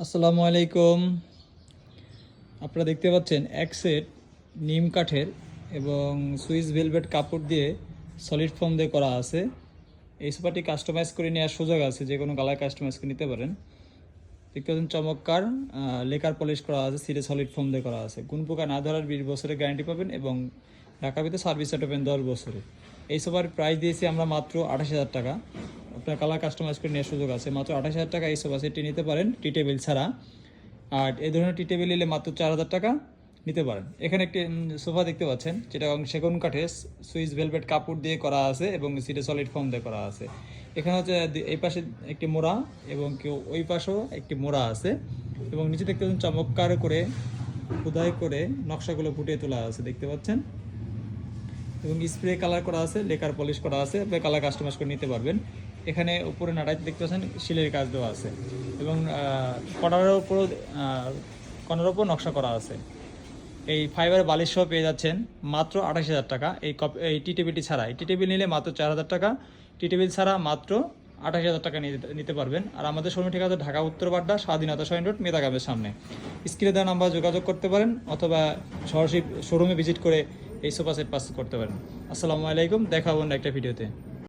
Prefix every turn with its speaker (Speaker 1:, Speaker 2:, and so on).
Speaker 1: আসসালামু আলাইকুম। আপনারা দেখতে পাচ্ছেন এক সেট নিম কাঠের এবং সুইস ভেলভেট কাপড় দিয়ে সলিড ফোম দিয়ে করা আছে। এই সোফাটি কাস্টমাইজ করে নেওয়ার সুযোগ আছে, যে কোনো কালার কাস্টমাইজ করে নিতে পারেন। দেখতে পাচ্ছেন চমৎকার লেকার পলিশ করা আছে, সিটে সলিড ফোম দিয়ে করা আছে। কোন প্রকার না ধরার 20 বছরের গ্যারান্টি পাবেন এবং ঢাকার ভিতরে সার্ভিস পাবেন 10 বছরে। এই সোফার প্রাইস দিয়েছি আমরা মাত্র 28,000 টাকা। আপনার কালার কাস্টমাইজ করে নেওয়ার সুযোগ আছে, মাত্র 28,000 টাকা এই সোফা সেটটি নিতে পারেন টি টেবিল ছাড়া। আর এই ধরনের টি টেবিল নিলে মাত্র 4,000 টাকা নিতে পারেন। এখানে একটি সোফা দেখতে পাচ্ছেন, যেটা সেগুন কাঠের সুইস ভেলভেট কাপড় দিয়ে করা আছে এবং সিটে সলিড ফোম দিয়ে করা আছে। এখানে হচ্ছে এই পাশে একটি মোড়া এবং কেউ ওই পাশেও একটি মোড়া আছে এবং নিচে দেখতে পাচ্ছেন চমৎকার করে খোদাই করে নকশাগুলো ফুটিয়ে তোলা আছে, দেখতে পাচ্ছেন। এবং স্প্রে কালার করা আছে, লেকার পলিশ করা আছে, আপনি কালার কাস্টমাইজ করে নিতে পারবেন। এখানে উপরে নাড়াইতে দেখতে পাচ্ছেন শিলের কাজ দেওয়া আছে এবং কর্নারের উপর নকশা করা আছে। এই ফাইবার বালিশ সহ পেয়ে যাচ্ছেন মাত্র 28,000 টাকা। এই টি টেবিলটি ছাড়া, এই টি টেবিল নিলে মাত্র 4,000 টাকা, টি টেবিল ছাড়া মাত্র 28,000 টাকা নিতে পারবেন। আর আমাদের শোরুম ঠিকানা ঢাকা উত্তর বাড্ডা স্বাধীনতা সৈন রোড মেদাগামের সামনে। স্ক্রিনে দেওয়া নাম্বার যোগাযোগ করতে পারেন অথবা সরাসরি শোরুমে ভিজিট করে এই সোফা সেট পাস করতে পারেন। আসসালামু আলাইকুম, দেখা হবো একটা ভিডিওতে।